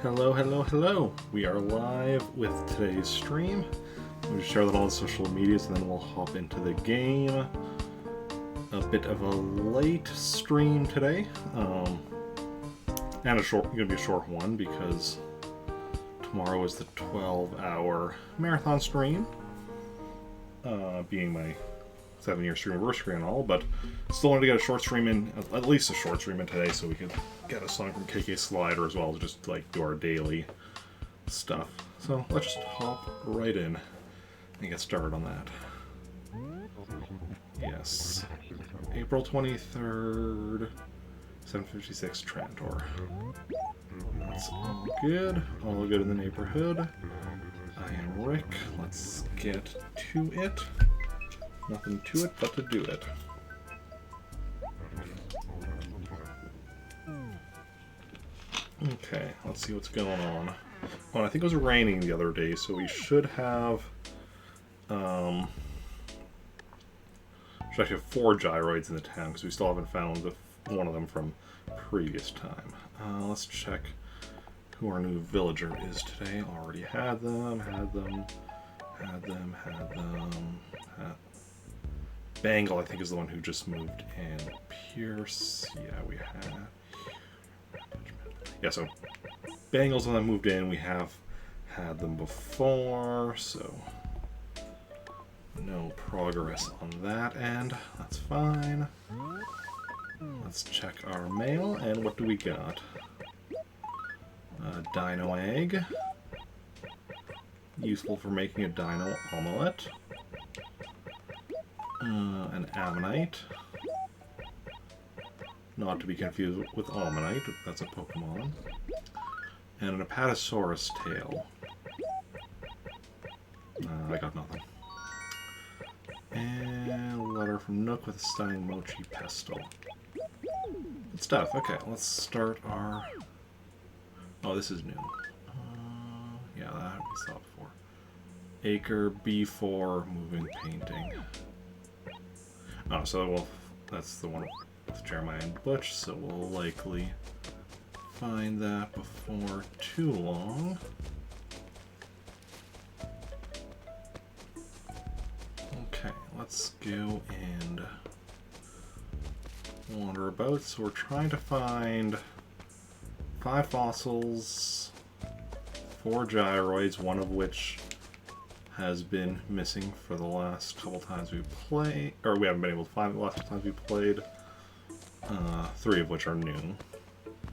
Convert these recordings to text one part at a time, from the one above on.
Hello, hello, hello. We are live with today's stream. We'll share that on all the social medias and then we'll hop into the game. A bit of a late stream today. And gonna be a short one because tomorrow is the 12-hour marathon stream. Being my 7-year stream anniversary and all, but still wanted to get a short stream in, at least a short stream in today, so we could get a song from KK Slider as well to just like do our daily stuff. So let's just hop right in and get started on that. Yes, April 23rd, 7:56 Trantor. That's all good in the neighborhood. I am Rick. Let's get to it. Nothing to it but to do it. Okay, let's see what's going on. Well, I think it was raining the other day, so we should have should actually have 4 gyroids in the town because we still haven't found one of them from previous time. Let's check who our new villager is today. Already had them. Bangle, I think, is the one who just moved in. Pierce, yeah, we have. Yeah, so Bangle's the one that moved in. We have had them before, so no progress on that end. That's fine. Let's check our mail, and what do we got? Dino egg. Useful for making a dino omelette. An Ammonite. Not to be confused with Almanite, that's a Pokemon. And an Apatosaurus tail. I got nothing. And a letter from Nook with a stunning mochi pestle. Good stuff. Okay, let's start our... Oh, this is new. Yeah, that we saw before. Acre B4 moving painting. Oh, so well, that's the one with Jeremiah and Butch, so we'll likely find that before too long. Okay, let's go and wander about. So we're trying to find 5 fossils, 4 gyroids, one of which has been missing for the last couple times we played, or we haven't been able to find it the last couple times we played. 3 of which are new.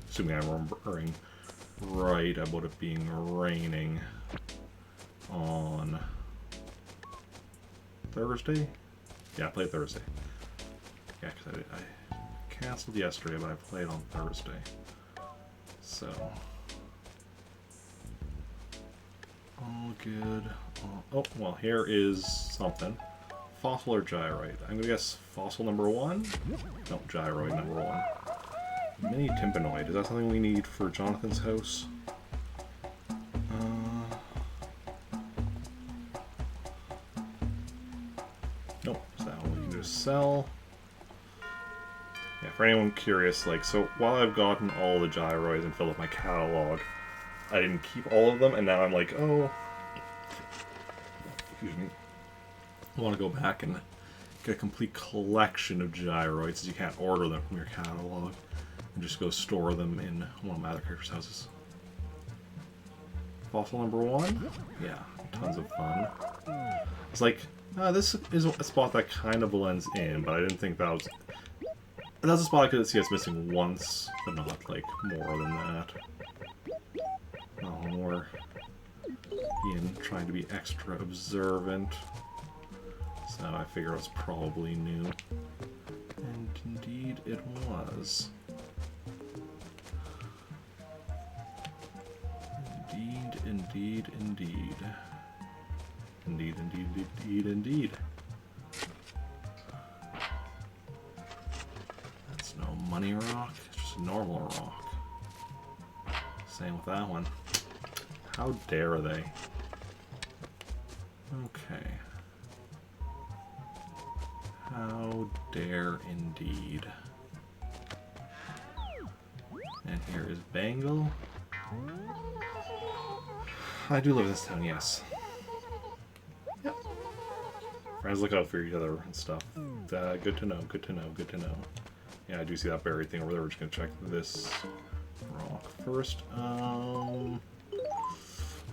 Assuming I'm remembering right about it being raining on Thursday? Yeah, I played Thursday. Yeah, because I canceled yesterday, but I played on Thursday. So... all good. Oh, well, here is something. Fossil or gyroid? I'm gonna guess fossil number 1? No, gyroid number 1. Mini tympanoid. Is that something we need for Jonathan's house? Nope. So we can just sell. Yeah, for anyone curious, like, so while I've gotten all the gyroids and filled up my catalog, I didn't keep all of them, and now I'm like, oh, excuse me, I want to go back and get a complete collection of gyroids, as you can't order them from your catalog, and just go store them in one of my other characters' houses. Fossil number 1? Yeah, tons of fun. It's like, this is a spot that kind of blends in, but I didn't think that was... That's a spot I could see us missing once, but not, like, more than that. We're Ian trying to be extra observant, so I figure it was probably new. And indeed it was. Indeed. Indeed. That's no money rock, it's just a normal rock. Same with that one. How dare they? Okay. How dare indeed. And here is Bangle. I do live in this town, yes. Yep. Friends look out for each other and stuff. Good to know, good to know, good to know. Yeah, I do see that buried thing over there. We're just gonna check this rock first. I'm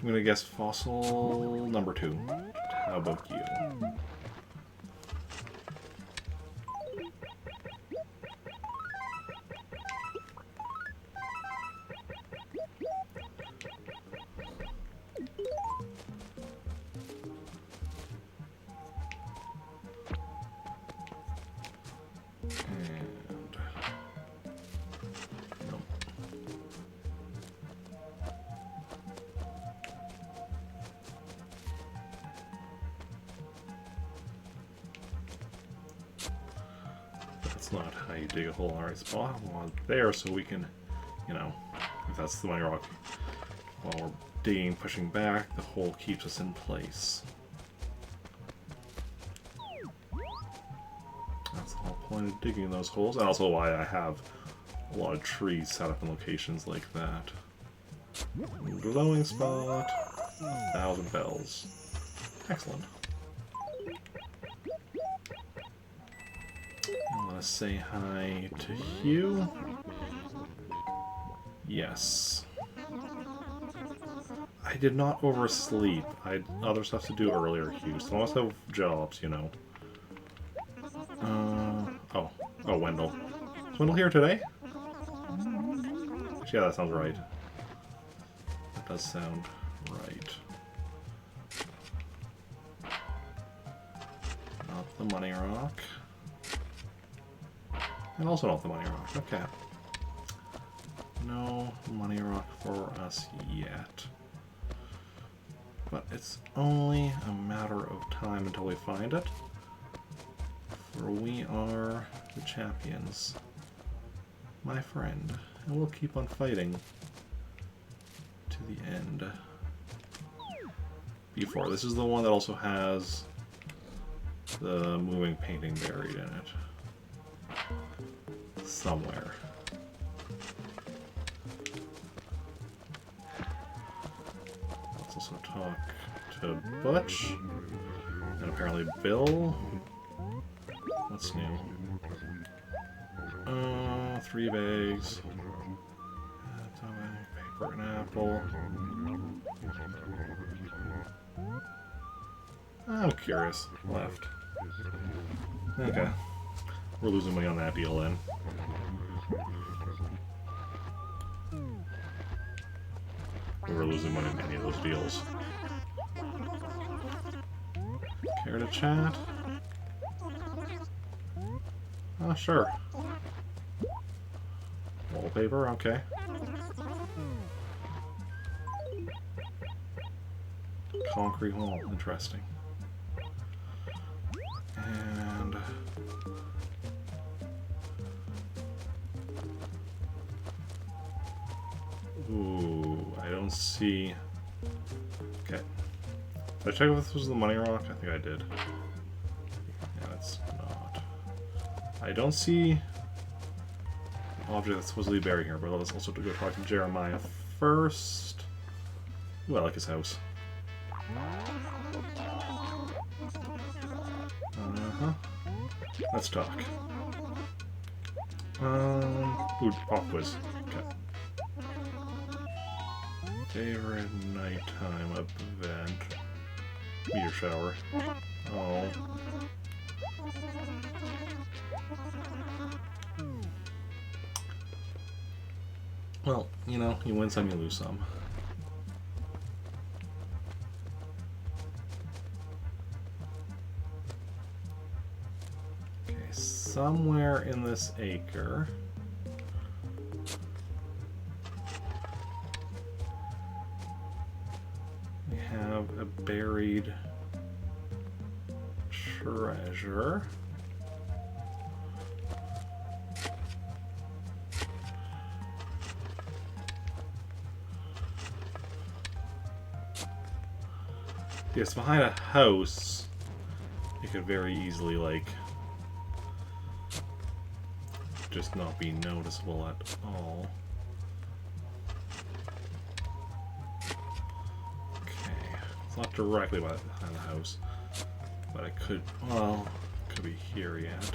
gonna guess fossil number 2. How about you? That's not how you dig a hole in the right spot. We want it there so we can, you know, if that's the money rock, while we're digging, pushing back, the hole keeps us in place. That's the whole point of digging those holes, and also why I have a lot of trees set up in locations like that. Glowing spot, 1,000 bells. Excellent. I'm gonna say hi to Hugh. Yes. I did not oversleep. I had other stuff to do earlier, Hugh. So I must have jobs, you know. Oh, Wendell. Is Wendell here today? Yeah, that sounds right. That does sound right. Not the money rock. And also not the money rock. Okay. No money rock for us yet. But it's only a matter of time until we find it. For we are the champions, my friend. And we'll keep on fighting to the end. B4. This is the one that also has the moving painting buried in it. Somewhere. Let's also talk to Butch. And apparently Bill. What's new? 3 bags. Paper and apple. I'm curious. Left. Okay. We're losing money on that deal then. We were losing money on any of those deals. Care to chat? Oh, sure. Wallpaper, okay. Concrete wall, interesting. And ooh, I don't see. Okay. Did I check if this was the money rock? I think I did. Yeah, it's not. I don't see an object that's supposedly buried here, but let's also go talk to Jeremiah first. Ooh, I like his house. Let's talk. Ooh, pop quiz. Okay. Favorite nighttime event. Meteor shower. Oh. Well, you know, you win some, you lose some. Okay, somewhere in this acre. We have a buried treasure. Yes, behind a house, it could very easily, like, just not be noticeable at all. not directly behind the house, but I could. Well, could be here yet.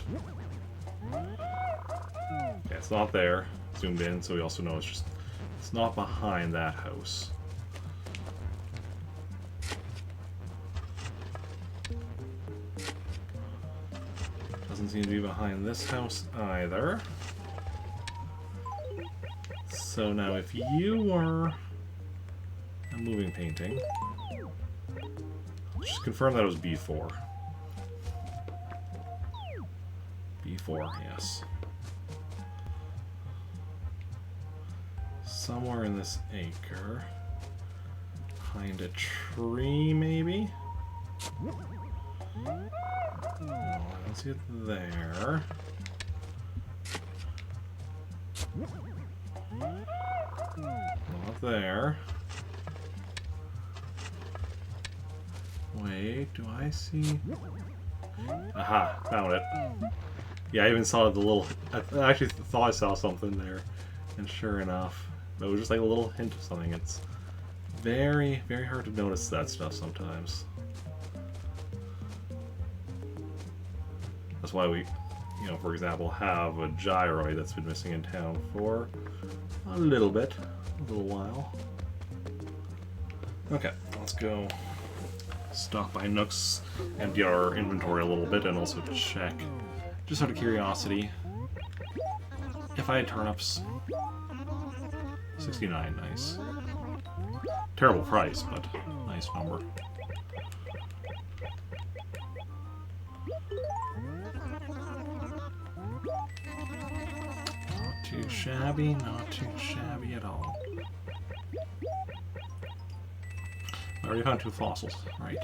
Okay, it's not there. Zoomed in, so we also know it's not behind that house. Doesn't seem to be behind this house either. So now if you were a moving painting, just confirm that it was B4. B4, yes. Somewhere in this acre. Behind a tree, maybe? No, I don't see it there. Not there. Wait, do I see? Aha, found it. Yeah, I even saw the little... I actually thought I saw something there. And sure enough, it was just like a little hint of something. It's very, very hard to notice that stuff sometimes. That's why we, you know, for example, have a gyroid that's been missing in town for a little bit, a little while. Okay, let's go stop by Nook's, empty our inventory a little bit, and also check, just out of curiosity, if I had turnips. 69, nice. Terrible price, but nice number. Not too shabby, not too shabby at all. I already found 2 fossils, right?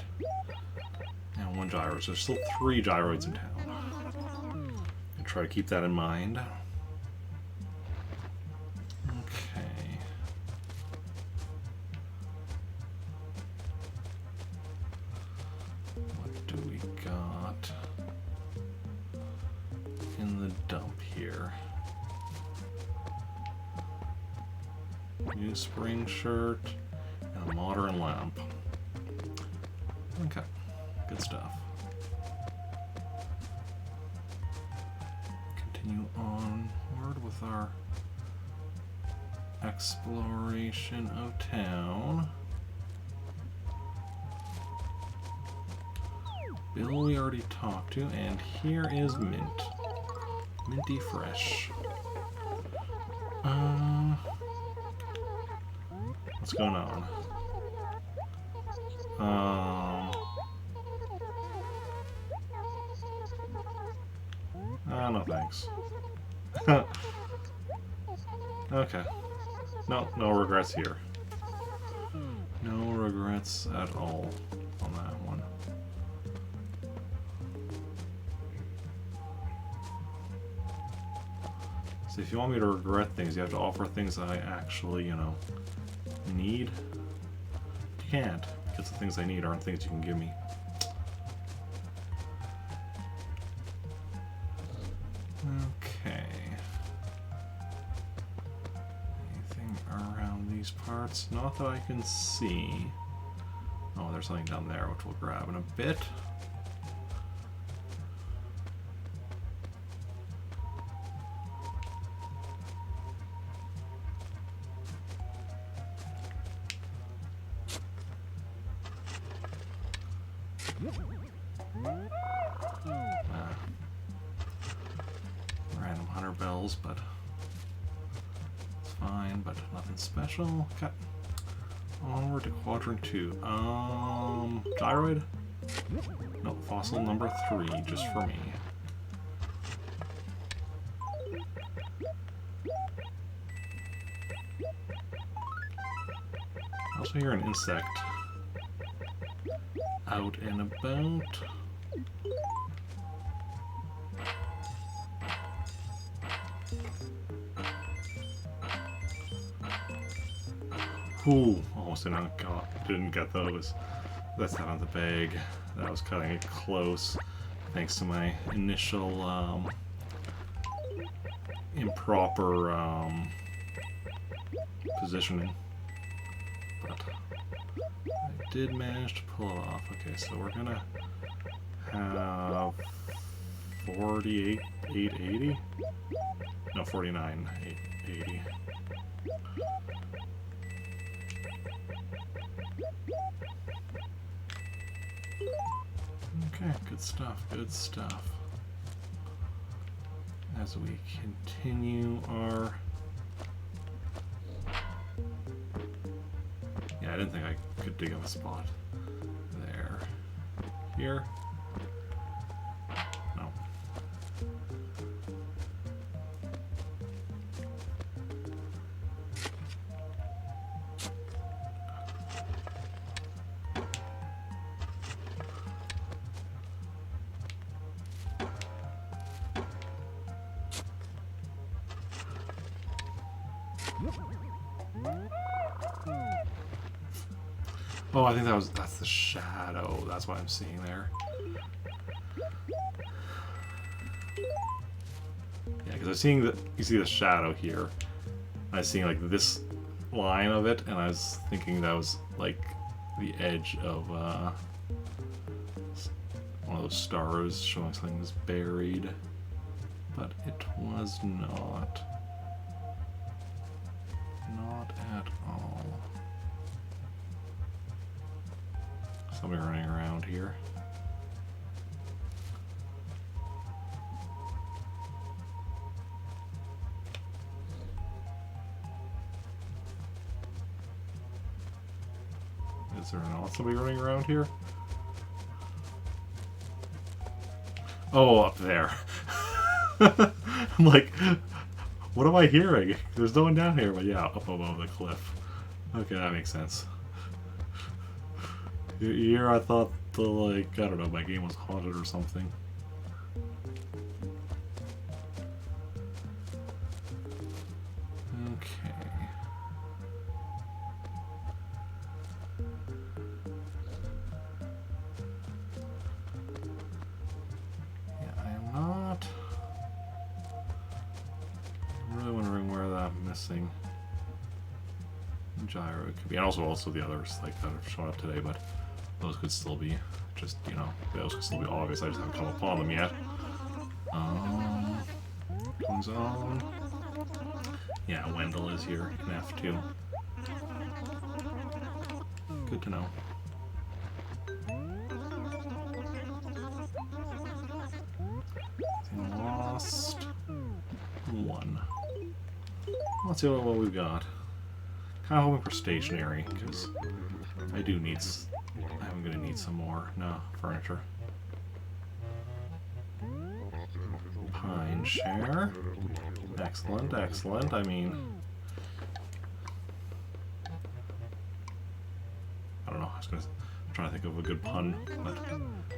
And 1 gyro, so there's still 3 gyroids in town. And try to keep that in mind. Okay. What do we got in the dump here? New spring shirt and a modern lamp. Okay, good stuff. Continue onward with our exploration of town. Bill we already talked to, and here is Mint. Minty fresh. What's going on? No thanks. Okay. No regrets here. No regrets at all on that one. So if you want me to regret things, you have to offer things that I actually, you know, need. You can't, because the things I need aren't things you can give me. Okay. Anything around these parts? Not that I can see. Oh, there's something down there which we'll grab in a bit. Random hunter bells, but it's fine, but nothing special. Okay. Onward to quadrant 2. Gyroid? No, fossil number 3, just for me. I also hear an insect out and about. Ooh, almost didn't get those. That's not on the bag. That was cutting it close, thanks to my initial improper positioning. but I did manage to pull it off. Okay, so we're gonna have 48,880? No, 49,880. Okay, good stuff, good stuff. As we continue our... Yeah, I didn't think I could dig up a spot there. Here. No. Oh, I think that's the shadow. That's what I'm seeing there. Yeah, because I was seeing you see the shadow here. I was seeing like this line of it, and I was thinking that was like the edge of one of those stars showing something was buried, but it was not. Not at all. Somebody running around here. Is there not somebody running around here? Oh, up there. I'm like, what am I hearing? There's no one down here, but yeah, up above the cliff. Okay, that makes sense. Here I thought the, like, I don't know, my game was haunted or something. Okay. Yeah, I am not... I'm really wondering where that missing gyro could be. And also the others, like, that have shown up today, but those could still be, just, you know, those could still be obvious. I just haven't come upon them yet. Comes on. Yeah, Wendell is here in F2. Good to know. Lost one. Let's see what we've got. Kind of hoping for stationery, because I do need... I'm gonna need some more. No, furniture. Pine share. Excellent, excellent. I mean... I don't know, I'm trying to think of a good pun, but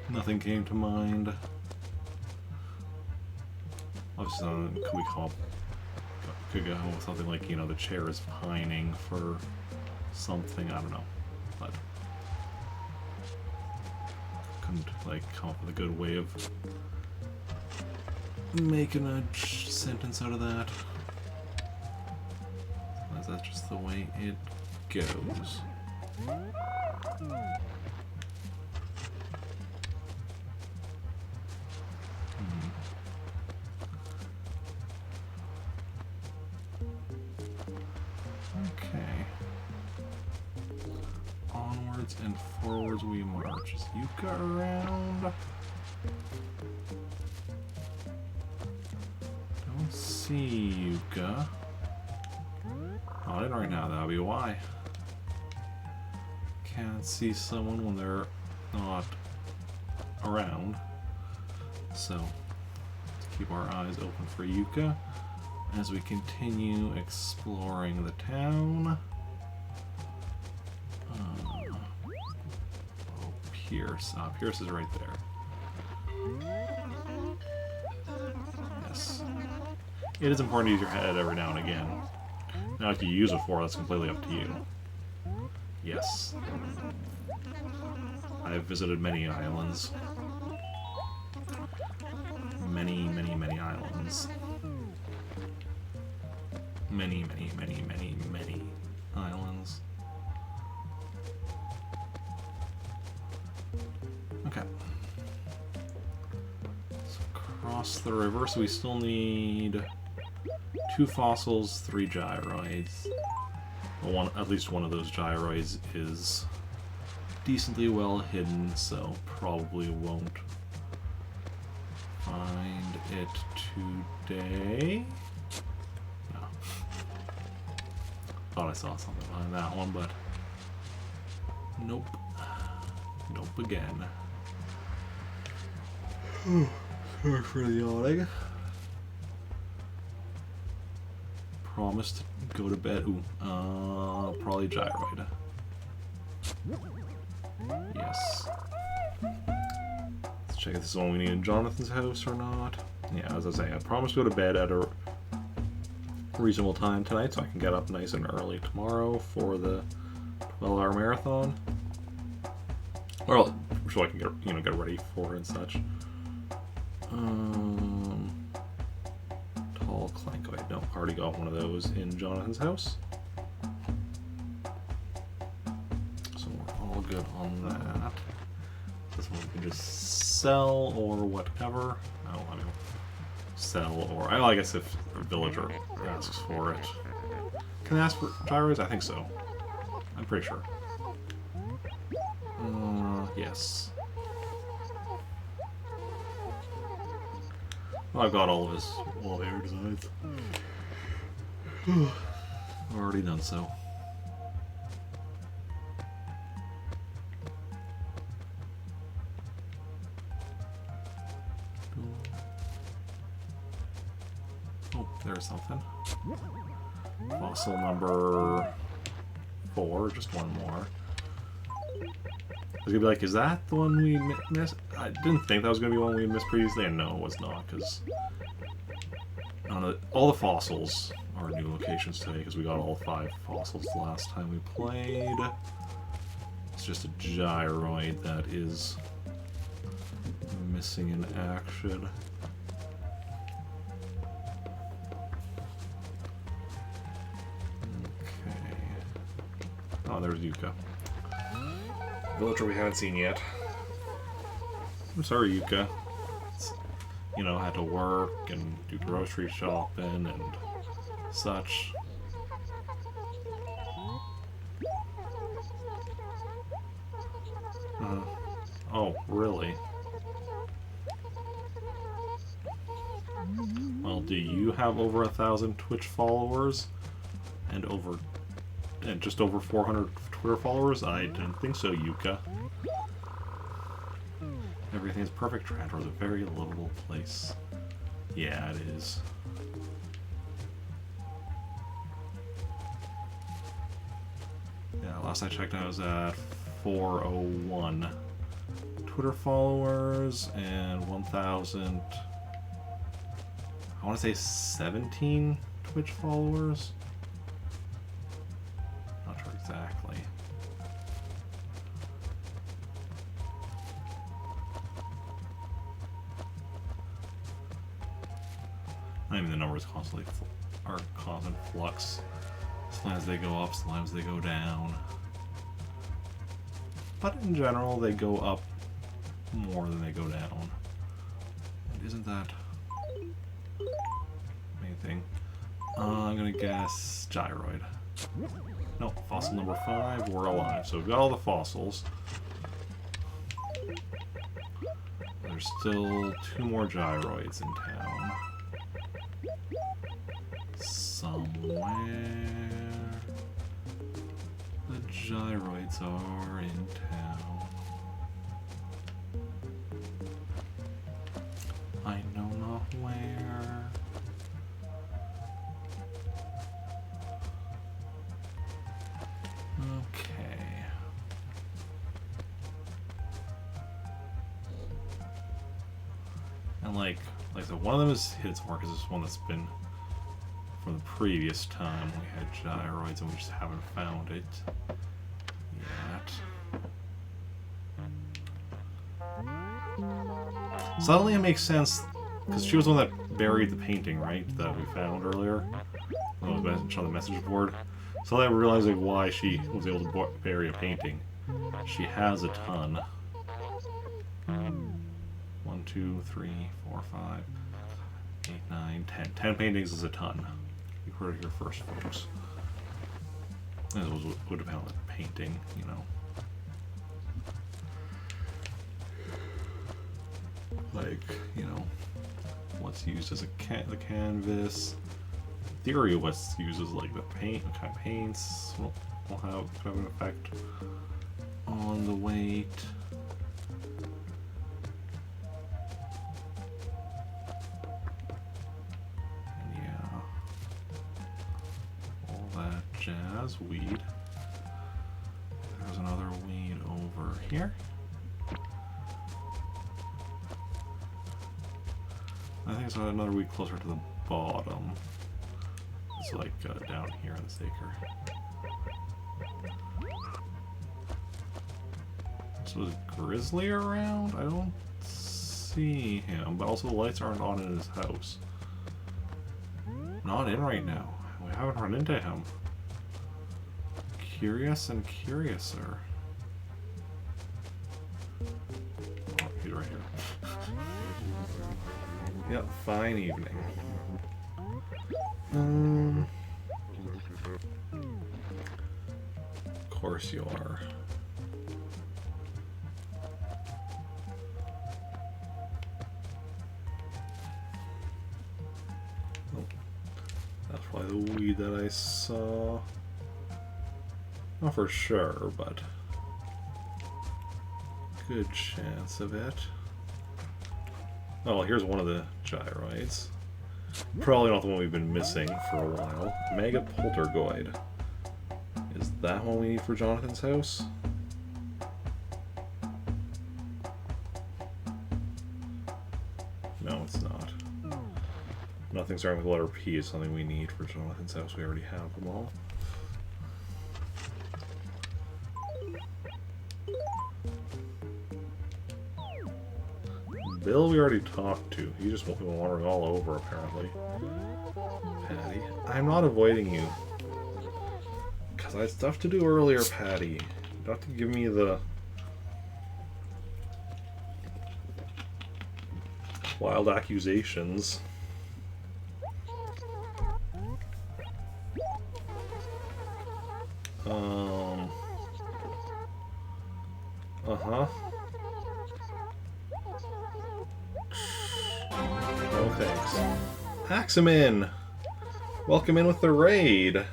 nothing came to mind. Obviously, could we call... Could go with something like, you know, the chair is pining for something, I don't know. But... couldn't, like, come up with a good way of making a sentence out of that. That's just the way it goes. Okay. Onwards and forwards we march. Is Yuka around? Don't see Yuka. Oh, I didn't right now. That'll be why. Can't see someone when they're not around. So, let's keep our eyes open for Yuka as we continue exploring the town. Oh, Pierce. Pierce is right there. Yes. It is important to use your head every now and again. Now, if you use it for, that's completely up to you. Yes. I have visited many islands. Many, many, many islands. Many, many, many, many, many islands. across the river, so we still need 2 fossils, 3 gyroids. At least one of those gyroids is decently well hidden, so probably won't find it today. No. Thought I saw something behind that one, but nope. Nope again. Sorry for the yawning. Promised to go to bed. Ooh, probably gyroid. Yes. Let's check if this is all we need in Jonathan's house or not. Yeah, as I say, I promised to go to bed at a reasonable time tonight so I can get up nice and early tomorrow for the 12-hour marathon. Well, so I can get ready for it and such. Tall Clankoid. No, already got one of those in Jonathan's house. So we're all good on that. This one we can just sell or whatever. I don't want to sell or... I guess if a villager asks for it. Can I ask for gyroids? I think so. I'm pretty sure. Yes. Well, I've got all of his wall-air designs. Already done so. Oh, there's something. Fossil number 4, just one more. I was gonna be like, is that the one we missed? I didn't think that was gonna be one we missed previously, and no, it was not, because all the fossils are new locations today, because we got all 5 fossils the last time we played. It's just a gyroid that is missing in action. Okay. Oh, there's Yuka. Villager we haven't seen yet. I'm sorry, Yuka. You know, had to work and do grocery shopping and such. Oh, really? Well, do you have over 1,000 Twitch followers? And just over 400 Twitter followers? I didn't think so, Yuka. Everything's perfect. Trandor's a very livable place. Yeah, it is. Yeah, last I checked I was at 401 Twitter followers and 1,000... I want to say 17 Twitch followers? Not sure exactly. I mean, the numbers constantly are constant flux. Sometimes they go up, sometimes they go down. But in general, they go up more than they go down. And isn't that anything? I'm gonna guess gyroid. No, fossil number 5, we're alive. So we've got all the fossils. There's still 2 more gyroids in town. Somewhere the gyroids are in town. I know not where. Okay. And like so one of them is hit its mark, because this one that's been from the previous time we had gyroids and we just haven't found it yet. Suddenly it makes sense, because she was the one that buried the painting, right? That we found earlier. That was mentioned on the message board. So I'm realizing why she was able to bury a painting. She has a ton. 1, 2, 3, 4, 5. 8, 9, 10. 10 paintings is a ton. You heard it here first, folks. It would depend on the painting, you know. Like, you know, what's used as the canvas. Theory of what's used as like the paint, what kind of paints will have an effect on the weight. And yeah, all that jazz. Weed. There's another weed over here. I think it's another weed closer to the bottom. It's like down here in this acre. So is Grizzly around? I don't see him, but also the lights aren't on in his house. Not in right now. We haven't run into him. Curious and curiouser. Oh, he's right here. Yep, fine evening. Of course you are. Oh, that's probably the weed that I saw. Not for sure, but good chance of it. Oh, well, here's one of the gyroids. Probably not the one we've been missing for a while. Mega Poltergoid. Is that one we need for Jonathan's house? No, it's not. Nothing starting with the letter P is something we need for Jonathan's house. We already have them all. Bill we already talked to. He just went wandering all over, apparently. Patty. I'm not avoiding you. Because I had stuff to do earlier, Patty. You don't have to give me the wild accusations. Uh-huh. No thanks. Aximin! Welcome in with the raid.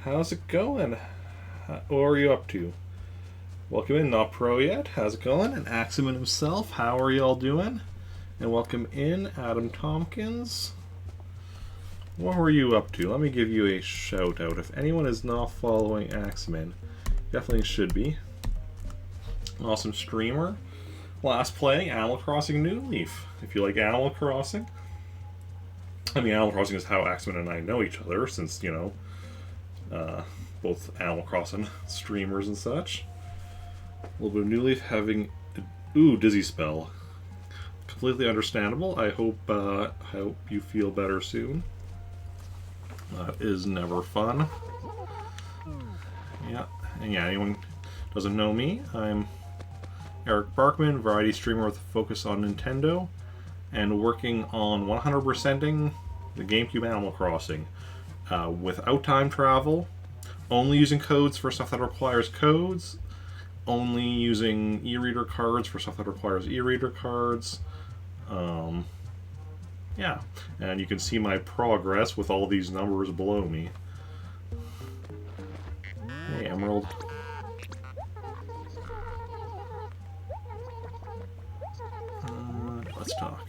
How's it going? What are you up to? Welcome in, not pro yet. How's it going? And Aximin himself, how are y'all doing? And welcome in, Adam Tompkins. What were you up to? Let me give you a shout out. If anyone is not following Aximin, definitely should be. Awesome streamer. Last playing Animal Crossing New Leaf. If you like Animal Crossing. I mean, Animal Crossing is how Aximin and I know each other, since, you know, both Animal Crossing streamers and such. A little bit of New Leaf having... Ooh, dizzy spell. Completely understandable. I hope you feel better soon. That is never fun. Yeah, and yeah, anyone doesn't know me, I'm Eric Barkman, variety streamer with a focus on Nintendo, and working on 100%ing the GameCube Animal Crossing without time travel, only using codes for stuff that requires codes, only using e-reader cards for stuff that requires e-reader cards. Yeah, and you can see my progress with all these numbers below me. Hey, Emerald. Let's talk.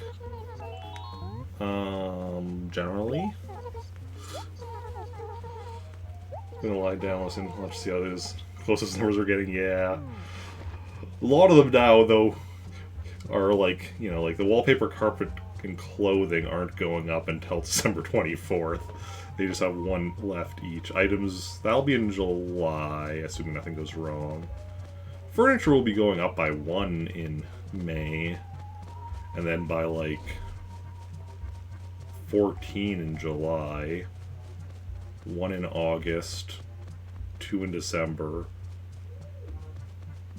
Generally, I'm gonna lie down, listen, let's see how those closest numbers are getting. Yeah, a lot of them now, though, are like, you know, like the wallpaper, carpet, and clothing aren't going up until December 24th. They just have one left each. Items, that'll be in July, assuming nothing goes wrong. Furniture will be going up by 1 in May, and then by like 14 in July, 1 in August, 2 in December.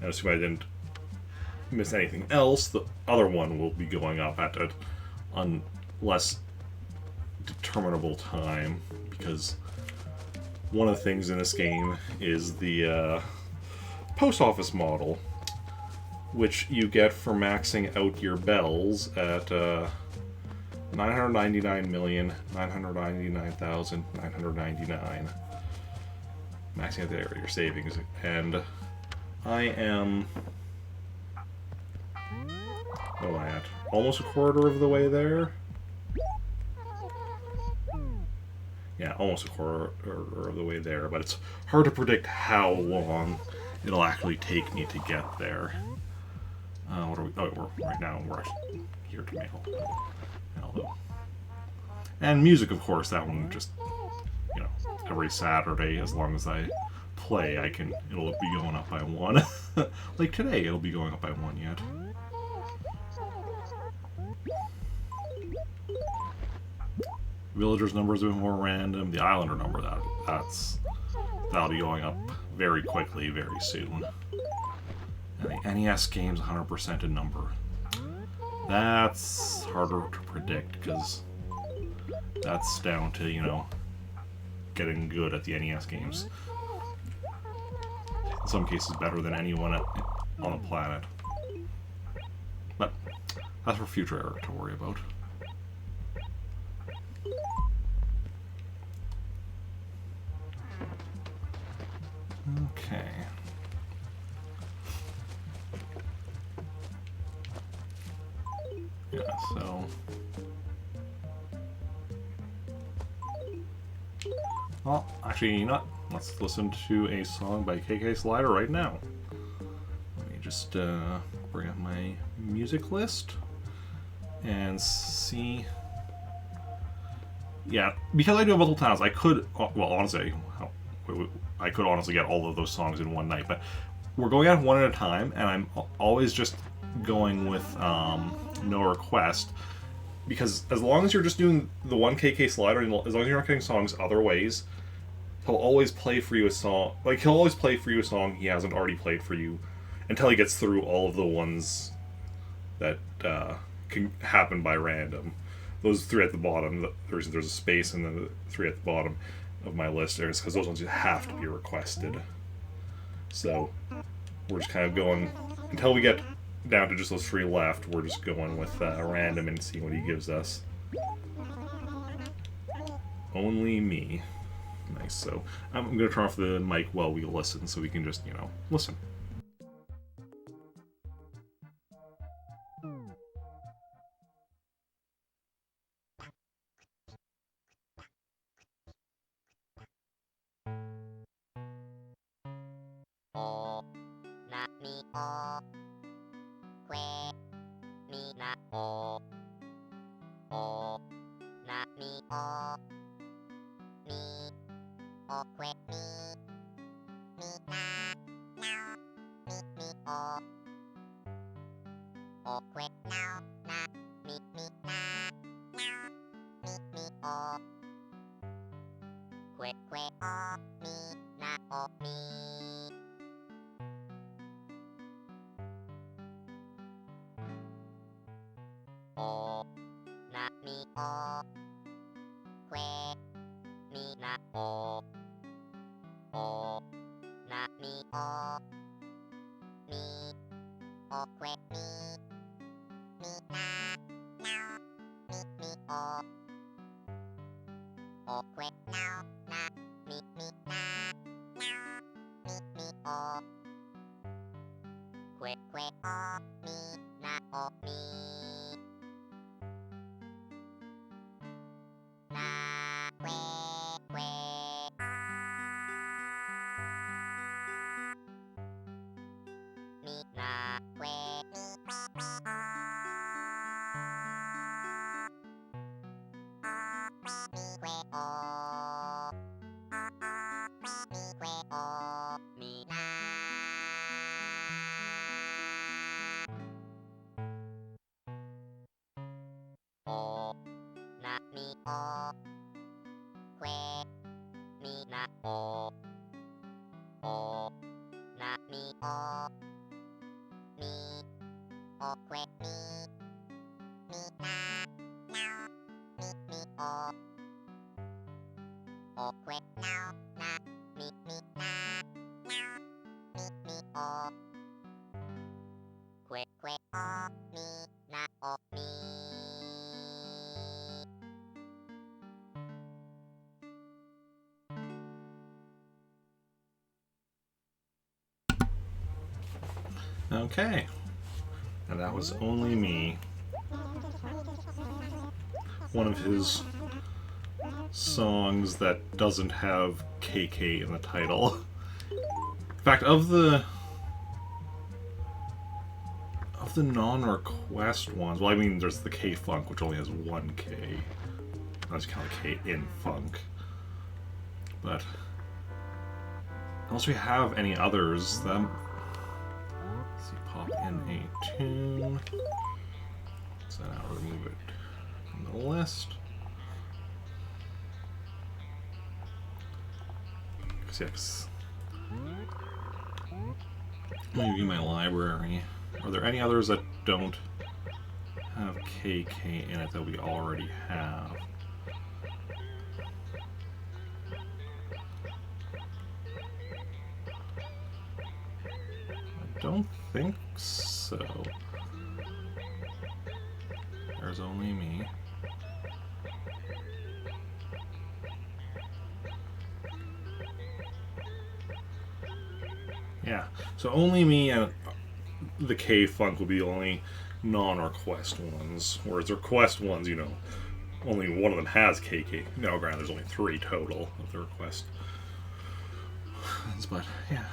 And assuming I didn't miss anything else, the other one will be going up on less determinable time, because one of the things in this game is the post office model, which you get for maxing out your bells at 999,999,999. Maxing out there, your savings. And I am... what am I at? Almost a quarter of the way there? Yeah, almost a quarter of the way there, but it's hard to predict how long it'll actually take me to get there. What are we? Oh, right now we're actually here to mail. Although, and music, of course, that one just, you know, every Saturday, as long as I play, it'll be going up by 1. Like today, it'll be going up by 1 yet. Villagers' number is a bit more random. The Islander number, that'll be going up very quickly, very soon. And the NES game's 100% a number. That's harder to predict, because that's down to, you know, getting good at the NES games. In some cases, better than anyone on the planet. But that's for future Eric to worry about. Okay. Yeah, so... well, actually, you know what? Let's listen to a song by KK Slider right now. Let me just bring up my music list and see... yeah, because I do multiple towns, I could... well, honestly, I could honestly get all of those songs in one night, but we're going out one at a time, and I'm always just going with no request, because as long as you're just doing the one KK Slider, as long as you're not getting songs other ways, he'll always play for you a song. Like, he'll always play for you a song he hasn't already played for you, until he gets through all of the ones that can happen by random. Those 3 at the bottom, the reason there's a space and then the 3 at the bottom of my list is because those ones have to be requested. So we're just kind of going until we get down to just those 3 left. We're just going with random and seeing what he gives us. Only Me. Nice. So I'm going to turn off the mic while we listen, so we can just, you know, listen. Okay. And that was Only Me. One of his songs that doesn't have KK in the title. In fact, of the non-request ones, well, I mean, there's the K-Funk, which only has one K. That's kind of K in funk. But unless we have any others, then let's see, pop in a tune. So now remove it from the list. Yes. Let me view my library. Are there any others that don't have KK in it that we already have? I don't think so. There's Only Me. Yeah, so Only Me and the K-Funk will be the only non-request ones, whereas the request ones, you know, only one of them has KK. Now, granted, there's only 3 total of the request ones, but yeah.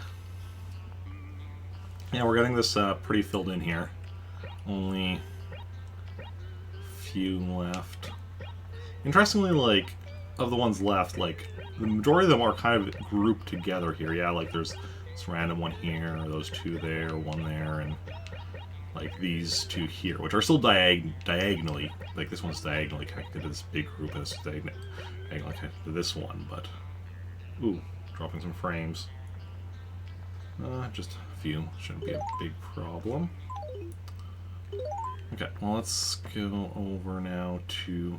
Yeah, we're getting this pretty filled in here. Only a few left. Interestingly, like, of the ones left, like, the majority of them are kind of grouped together here. Yeah, like, there's this random one here, those 2 there, 1 there, and like these 2 here, which are still diagonally, like this one's diagonally connected to this big group, and this is diagonally connected to this one, but ooh, dropping some frames. Just a few, shouldn't be a big problem. Okay, well, let's go over now to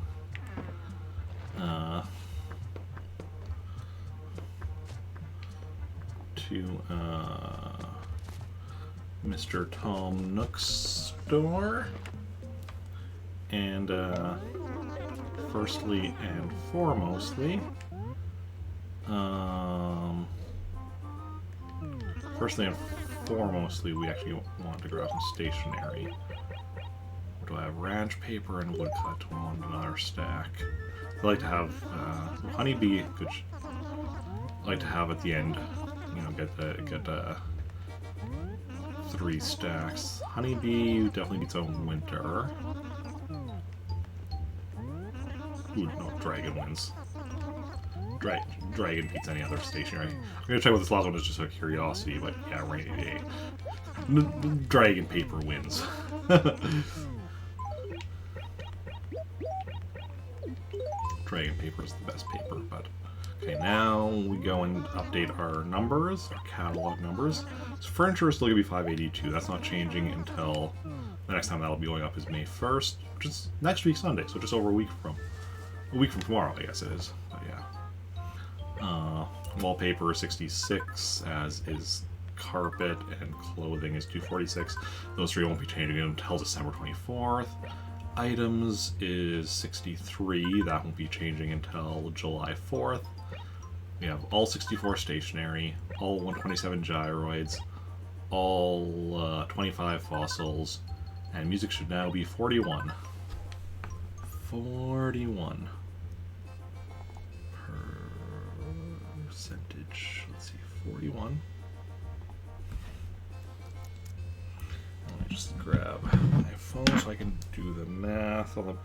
Mr. Tom Nook's store, and firstly and foremostly, we actually want to grab some stationery. What do I have? Ranch paper and woodcut. I want another stack. I like to have honeybee, which I like to have at the end. You know, get 3 stacks. Honeybee definitely needs some winter. Ooh, no, dragon wins. Dragon beats any other stationery. I'm gonna check what this last one is just out of curiosity, but yeah, rainy day. Dragon paper wins. Dragon paper is the best paper, but okay, now we go and update our numbers, our catalog numbers. So furniture is still gonna be 582. That's not changing until the next time that'll be going up is May 1st, which is next week Sunday, so just over a week from tomorrow, I guess it is. But yeah. Wallpaper 66, as is carpet, and clothing is 246. Those 3 won't be changing until December 24th. Items is 63. That won't be changing until July 4th. We have all 64 stationery, all 127 gyroids, all 25 fossils, and music should now be 41. 41. Percentage. Let's see, 41. Let me just grab my phone so I can do the math on the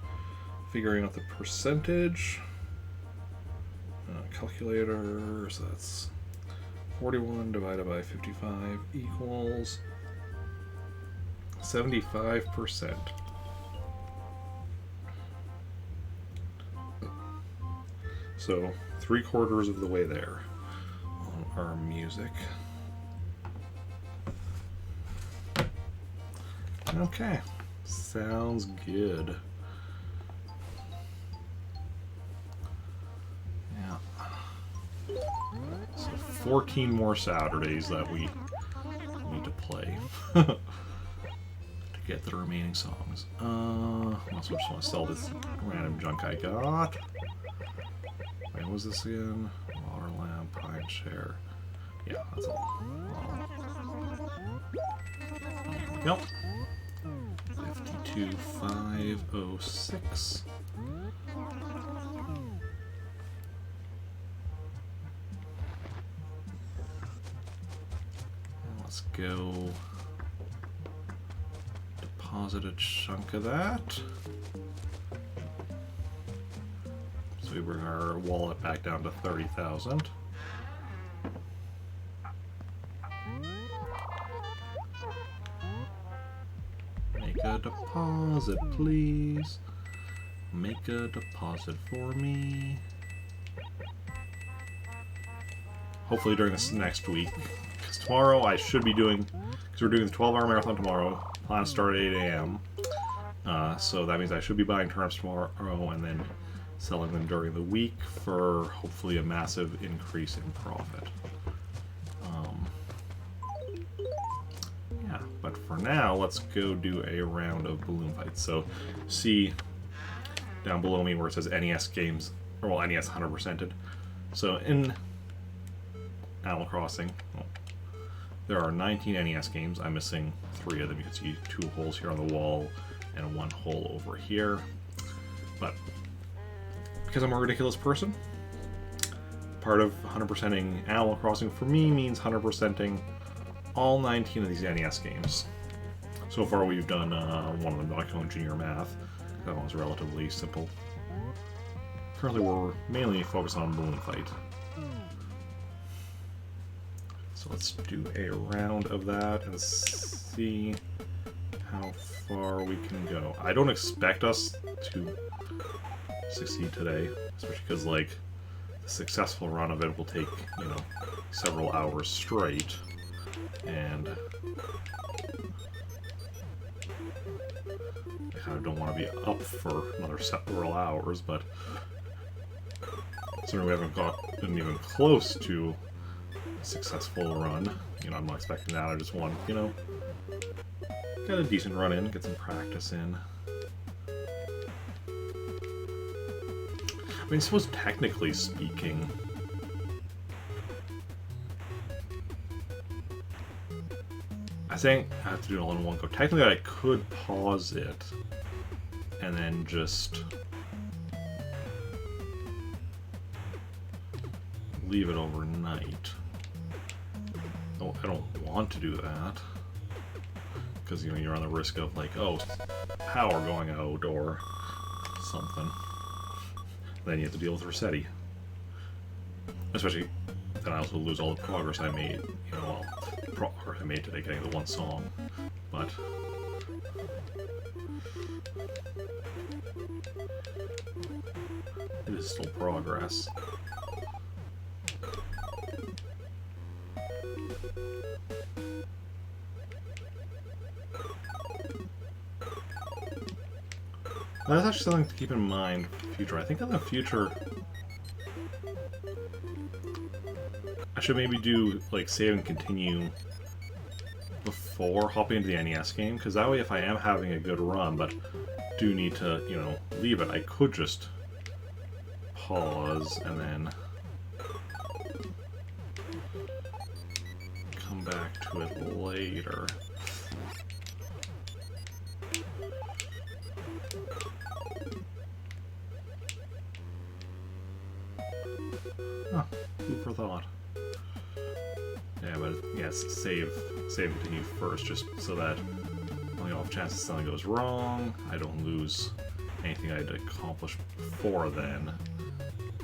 figuring out the percentage. Calculator, so that's 41 divided by 55 equals 75%. So 3/4 of the way there on our music. Okay, sounds good. Yeah. 14 more Saturdays that we need to play to get the remaining songs. I also just want to sell this random junk I got. Wait, what was this again? Water lamp, pine chair. Yeah, that's all. Yep. 52,506. Let's go deposit a chunk of that. So we bring our wallet back down to 30,000. Make a deposit, please. Make a deposit for me. Hopefully during this next week. Because tomorrow I should be doing, because we're doing the 12-hour marathon tomorrow. Plan to start at 8 a.m. So that means I should be buying turnips tomorrow and then selling them during the week for hopefully a massive increase in profit. Yeah, but for now, let's go do a round of balloon fights. So see down below me where it says NES games, or well, NES 100%ed. So in Animal Crossing, well, there are 19 NES games. I'm missing 3 of them. You can see 2 holes here on the wall and 1 hole over here. But because I'm a ridiculous person, part of 100%ing Animal Crossing for me means 100%ing all 19 of these NES games. So far we've done one of them, Donkey Kong Jr. Math. That one's relatively simple. Currently we're mainly focused on Balloon Fight. So let's do a round of that and see how far we can go. I don't expect us to succeed today, especially because like the successful run of it will take, you know, several hours straight, and I kind of don't want to be up for another several hours, but considering we haven't gotten even close to a successful run, you know, I'm not expecting that. I just want, you know, get a decent run in, get some practice in. I mean, I suppose technically speaking, I think I have to do it all in one go. Technically, I could pause it and then just leave it overnight. Oh, I don't want to do that because, you know, you're on the risk of like, oh, power going out or something. Then you have to deal with Resetti. Especially, then I also lose all the progress I made. You know, well, the progress I made today getting the one song. But it is still progress. That's actually something to keep in mind for the future. I think in the future, I should maybe do, like, save and continue before hopping into the NES game, because that way if I am having a good run, but do need to, you know, leave it, I could just pause and then come back to it later. Huh, food for thought. Yeah, but yes, save and continue first, just so that only off chances something goes wrong, I don't lose anything I'd accomplished before then.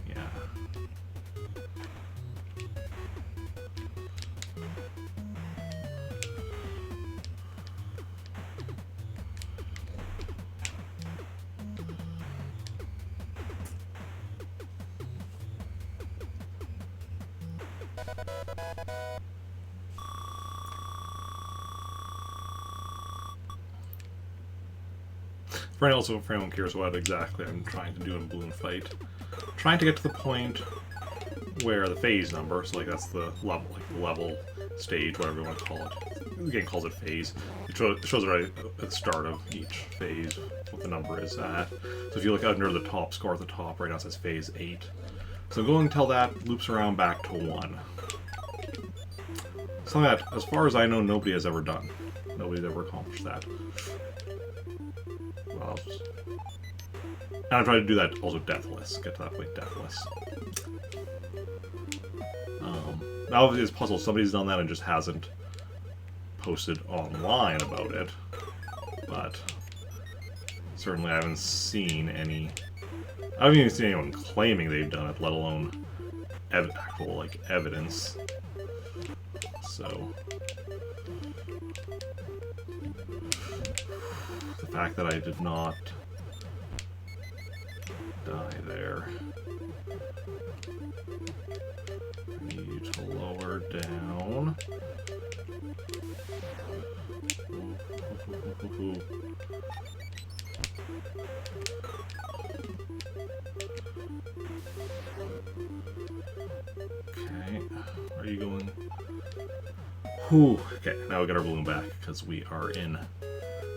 Yeah. For anyone cares what exactly I'm trying to do in Balloon Fight, trying to get to the point where the phase number, so like that's the level, like the level stage, whatever you want to call it. The game calls it phase. It shows it right at the start of each phase what the number is at. So if you look under the top score at the top, right now it says phase 8. So going until that loops around back to 1. Something that, as far as I know, nobody has ever done. Nobody's ever accomplished that. Well, and I'm trying to do that also deathless. Get to that point deathless. Now it's possible somebody's done that and just hasn't posted online about it. But certainly I haven't seen any. I haven't even seen anyone claiming they've done it, let alone actual like evidence. So the fact that I did not die there. I need you to lower down. Okay, are you going? Whew. Okay, now we got our balloon back because we are in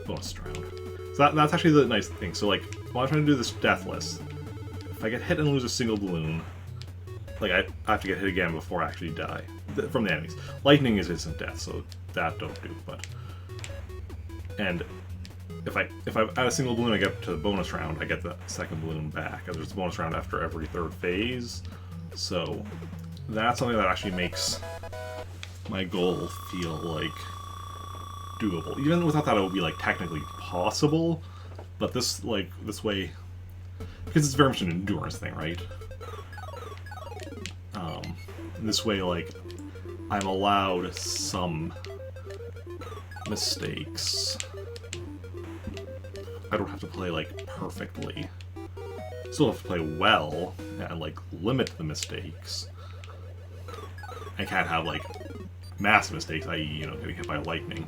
bonus round. So that's actually the nice thing. So like, while I'm trying to do this deathless, if I get hit and lose a single balloon, like I have to get hit again before I actually die from the enemies. Lightning is instant death, so that don't do. But and if I add a single balloon, I get to the bonus round, I get the second balloon back. And there's a bonus round after every third phase, so that's something that actually makes my goal feel like doable. Even without that, it would be like technically possible. But this way, because it's very much an endurance thing, right? This way, like, I'm allowed some mistakes. I don't have to play, like, perfectly. Still have to play well, and, like, limit the mistakes. I can't have, like, massive mistakes, i.e., you know, getting hit by lightning.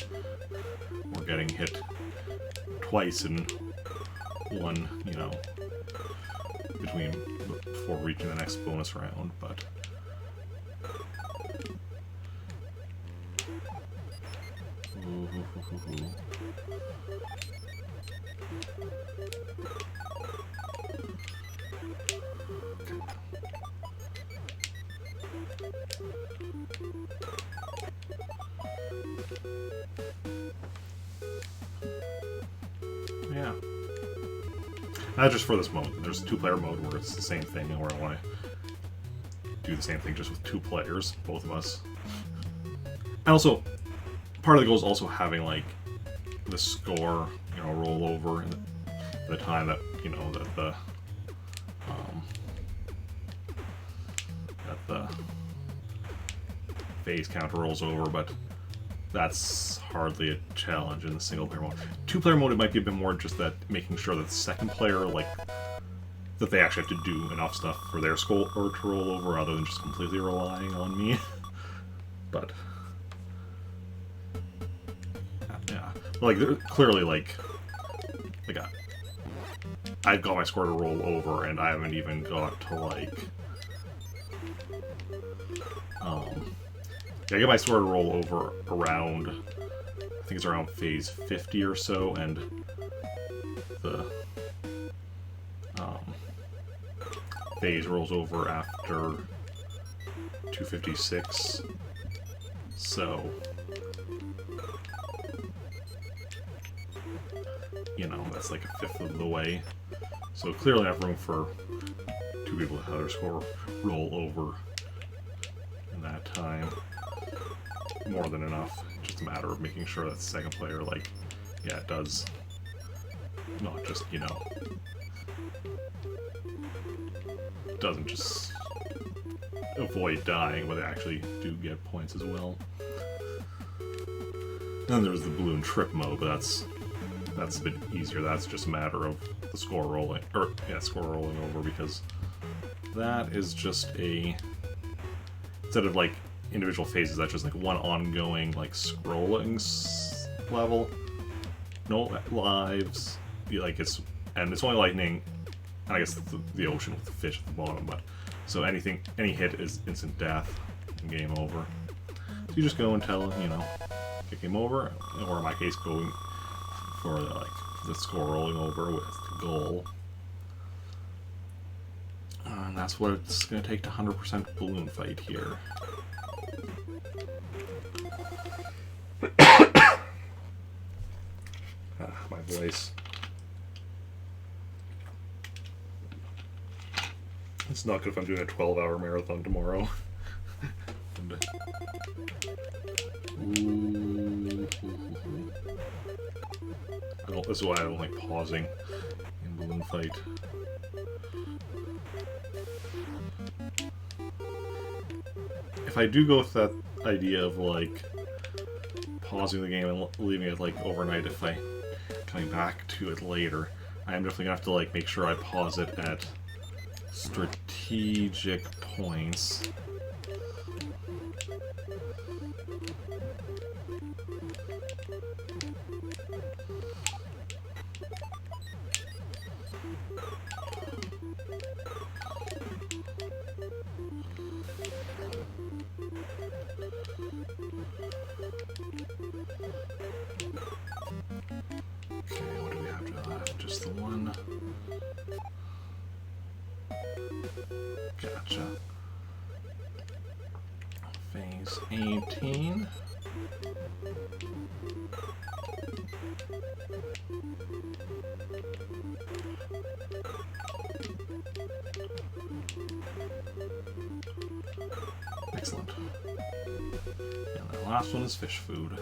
Or getting hit twice in one, you know, before reaching the next bonus round, but yeah. Not just for this mode. There's a two-player mode where it's the same thing, and where I want to do the same thing just with 2 players, both of us. And also, part of the goal is also having, like, the score, you know, roll over in the time that, you know, that the phase counter rolls over, but that's hardly a challenge in the single-player mode. 2-player mode, it might be a bit more just that making sure that the second player, like, that they actually have to do enough stuff for their score to roll over rather than just completely relying on me. But yeah, like clearly, like I've got my score to roll over, and I haven't even got to like yeah, I get my score to roll over around, I think it's around phase 50 or so, and the phase rolls over after 256, so, you know, that's like a 1/5 of the way. So clearly I have room for 2 people to have their score roll over in that time. More than enough. Just a matter of making sure that the second player, like, yeah, it does not just, you know, doesn't just avoid dying, but they actually do get points as well. Then there's the balloon trip mode, but that's a bit easier. That's just a matter of the score rolling, or yeah, score rolling over, because that is just instead of like individual phases, that's just like one ongoing like scrolling level. No lives, like it's only lightning, and I guess the ocean with the fish at the bottom, but So any hit is instant death and game over. So you just go until, you know, get game over, or in my case, going for like the score rolling over with the goal. And that's what it's going to take to 100% balloon fight here. My voice. It's not good if I'm doing a 12-hour marathon tomorrow. This is why I don't like pausing in balloon fight. If I do go with that idea of like pausing the game and leaving it like overnight, if I coming back to it later, I am definitely gonna have to like make sure I pause it at strategic points. Gotcha. Phase 18. Excellent. And the last one is fish food.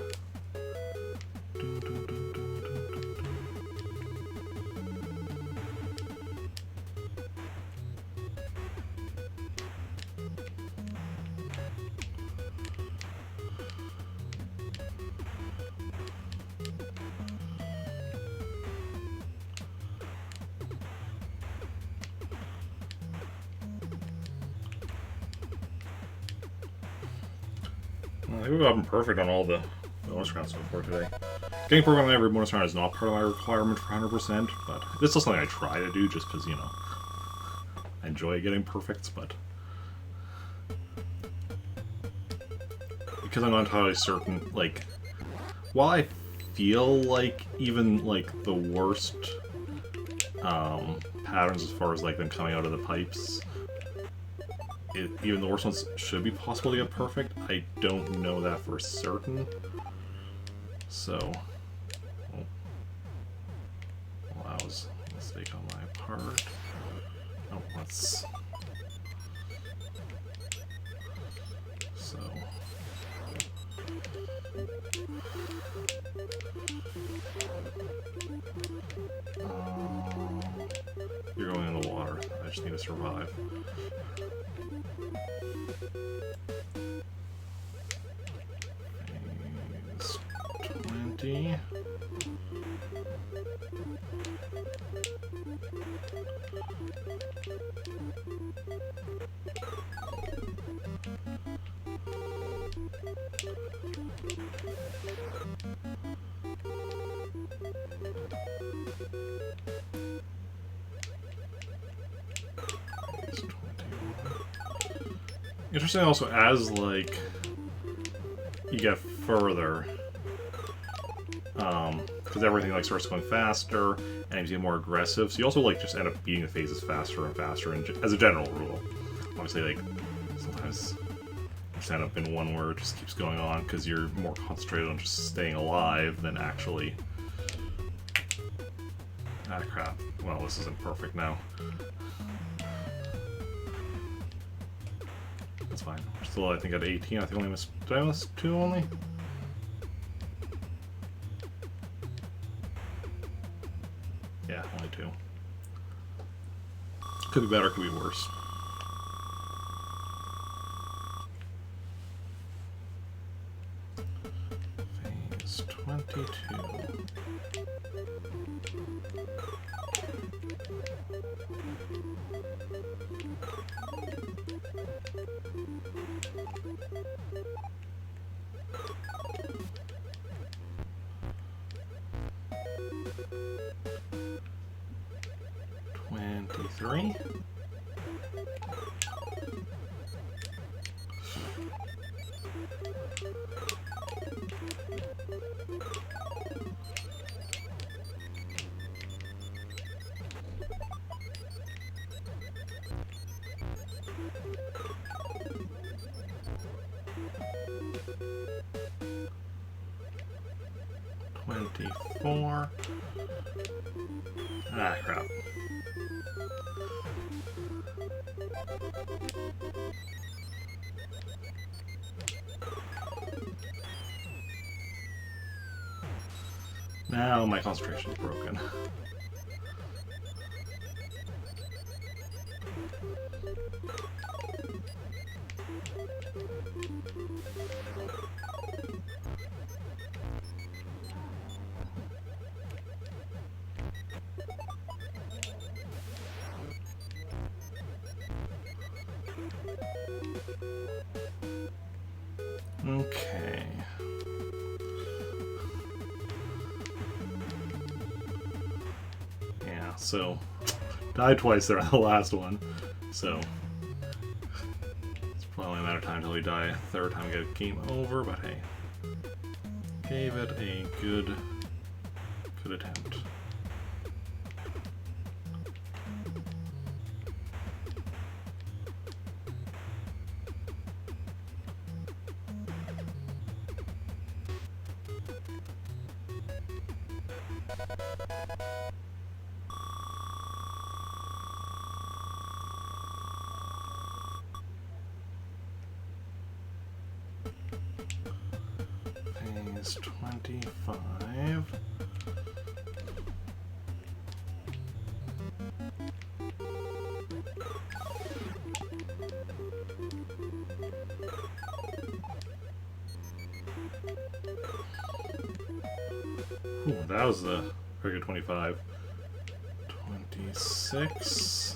I think we've gotten perfect on all the bonus rounds so far today. Getting perfect on every bonus round is not part of my requirement for 100%, but it's still something I try to do just because, you know, I enjoy getting perfects, but because I'm not entirely certain, like, while I feel like even, like, the worst patterns as far as, like, them coming out of the pipes, even the worst ones should be possible to get perfect, I don't know that for certain. So, well, that was a mistake on my part. Oh, let's... So... You're going in the water. I just need to survive. Phase 20. Interesting also, as like you get further, because everything like starts going faster and you get more aggressive, so you also like just end up beating the phases faster and faster, and as a general rule. Obviously, like sometimes you just end up in one where it just keeps going on because you're more concentrated on just staying alive than actually... Ah, crap. Well, this isn't perfect now. That's fine. We're still, I think, at 18. I think I only missed... Did I miss 2 only? Yeah, only 2. Could be better, could be worse. Phase 22. 24. Ah, crap. Now my concentration is broken. Okay. Yeah, so died twice there on the last one, so it's probably a matter of time until we die a third time and get game over, but hey. Gave it a good attempt. Phase 25. Ooh, that was the very good 25. 26.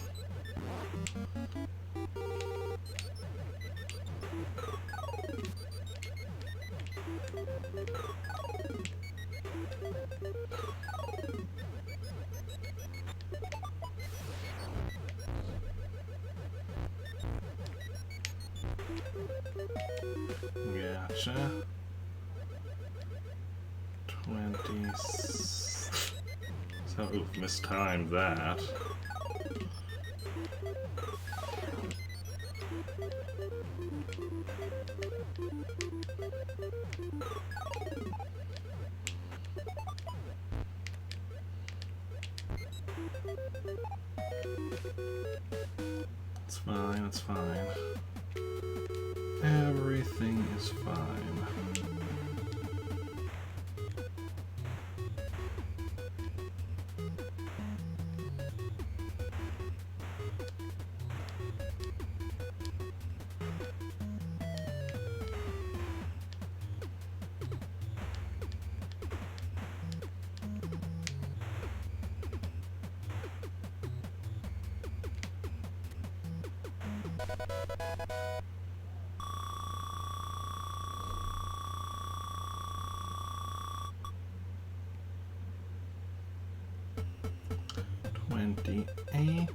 Gotcha. 20. So, oof, mistimed that. It's fine, it's fine. Everything is fine. $28.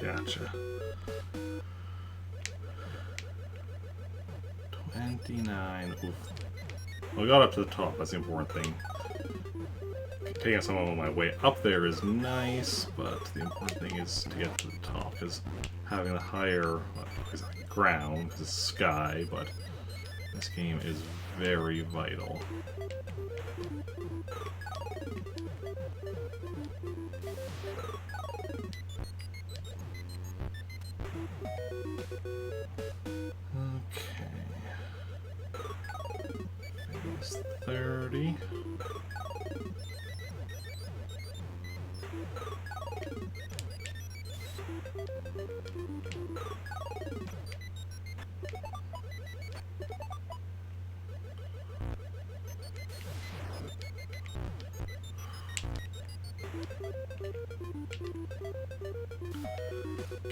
Gotcha. 29. Oof. Well, I got up to the top. That's the important thing. Taking some of my way up there is nice, but the important thing is to get to the top, because having the higher ground, because it's sky, but this game is very vital. Phase 30.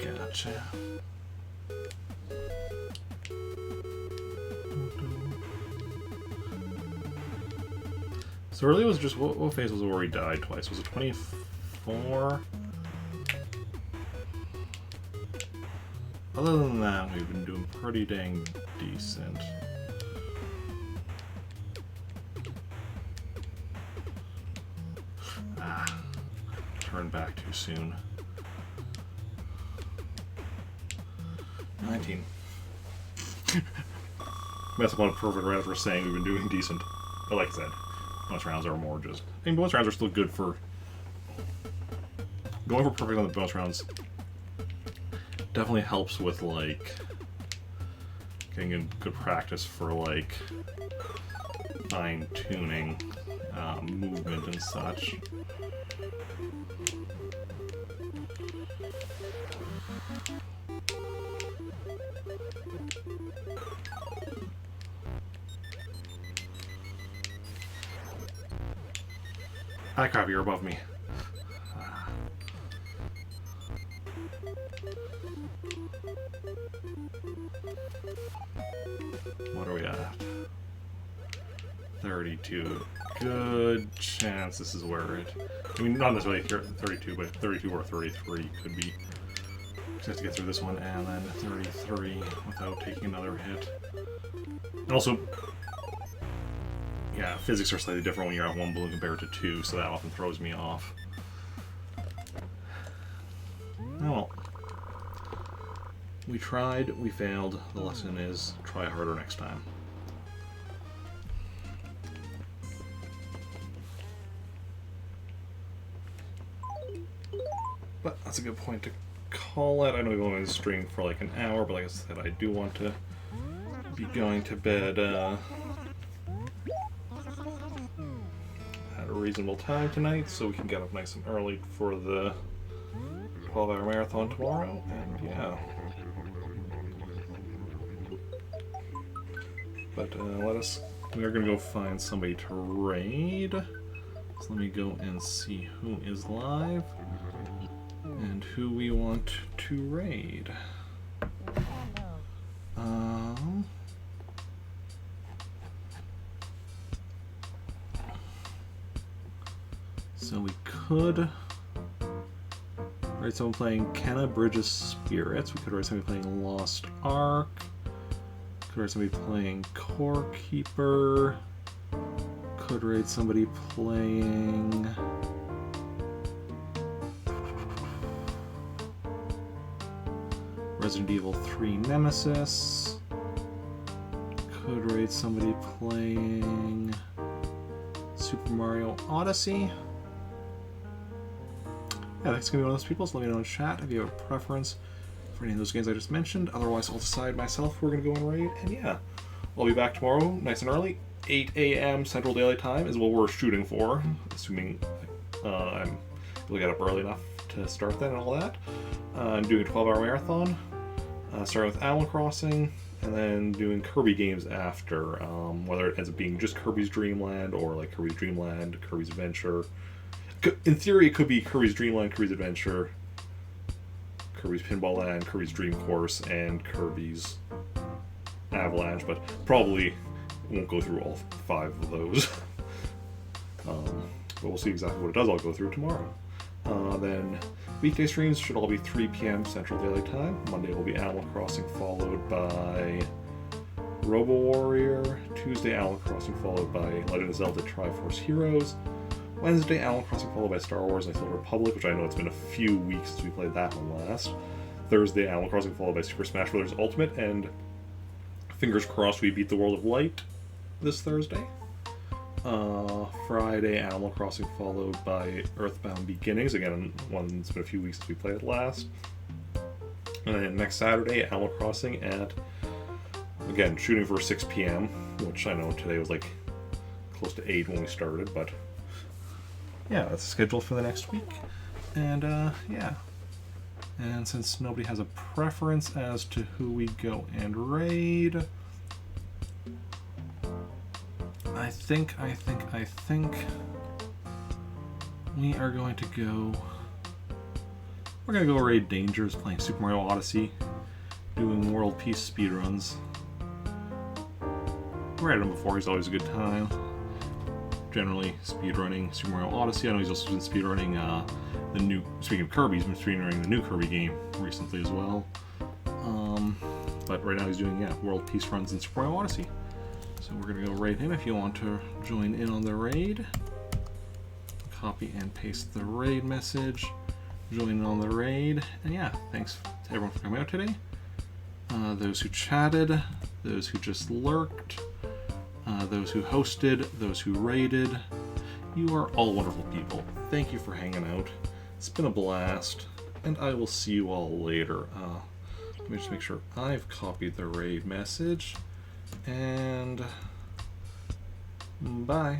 Gotcha. So really it was just, what phase was it where he died twice? Was it 25 4. Other than that, we've been doing pretty dang decent. Turn back too soon. 19. That's one perfect right after saying we've been doing decent. But like I said, bonus rounds are more just... I mean, bonus rounds are still good for... Going for perfect on the bonus rounds definitely helps with, like, getting a good practice for, like, fine-tuning movement and such. Ah, crap, you're above me. What are we at? 32. Good chance this is where it... I mean, not necessarily 32, but 32 or 33 could be. Just have to get through this one, and then 33 without taking another hit. And also, yeah, physics are slightly different when you're at 1 balloon compared to 2, so that often throws me off. Oh well. We tried, we failed. The lesson is try harder next time. But that's a good point to call it. I know we've only been streaming for like an hour, but like I said, I do want to be going to bed at a reasonable time tonight, so we can get up nice and early for the 12-hour marathon tomorrow, and yeah. But we are going to go find somebody to raid. So let me go and see who is live and who we want to raid. So we could raid someone playing Kenna Bridges Spirits. We could raid somebody playing Lost Ark. Could raid somebody playing Core Keeper. Could raid somebody playing... Resident Evil 3 Nemesis. Could raid somebody playing Super Mario Odyssey. Yeah, that's going to be one of those people, so let me know in chat if you have a preference for any of those games I just mentioned. Otherwise, I'll decide myself who we're going to go and raid. And yeah, I'll be back tomorrow, nice and early. 8 a.m. Central Daylight Time is what we're shooting for, assuming I'm able to get up early enough to start that and all that. I'm doing a 12-hour marathon, starting with Animal Crossing, and then doing Kirby games after, whether it ends up being just Kirby's Dream Land or like Kirby's Dream Land, Kirby's Adventure. In theory, it could be Kirby's Dream Land, Kirby's Adventure, Kirby's Pinball Land, Kirby's Dream Course, and Kirby's Avalanche, but probably won't go through all 5 of those. But we'll see exactly what it does. I'll go through tomorrow. Then weekday streams should all be 3 p.m. Central Daylight Time. Monday will be Animal Crossing, followed by Robo Warrior. Tuesday, Animal Crossing, followed by Legend of Zelda Triforce Heroes. Wednesday, Animal Crossing, followed by Star Wars Knights of the Old Republic, which I know it's been a few weeks since we played that one last. Thursday, Animal Crossing, followed by Super Smash Bros. Ultimate, and fingers crossed we beat the World of Light this Thursday. Friday, Animal Crossing, followed by Earthbound Beginnings. Again, it's been a few weeks since we played it last. And then next Saturday, Animal Crossing at, again, shooting for 6 p.m., which I know today was like close to 8 when we started, but yeah, that's scheduled for the next week. And yeah. And since nobody has a preference as to who we go and raid, I think we are going to go... We're going to go raid Dangers, playing Super Mario Odyssey, doing World Peace speedruns. We raided him before, he's always a good time. generally speedrunning Super Mario Odyssey. I know he's also been speedrunning the new. Speaking of Kirby, he's been speedrunning the new Kirby game recently as well. But right now he's doing world peace runs in Super Mario Odyssey. So we're gonna go raid him. If you want to join in on the raid, copy and paste the raid message. Join in on the raid, and yeah, thanks to everyone for coming out today. Those who chatted, those who just lurked, those who hosted, those who raided. You are all wonderful people. Thank you for hanging out. It's been a blast, and I will see you all later. Let me just make sure I've copied the raid message, and bye.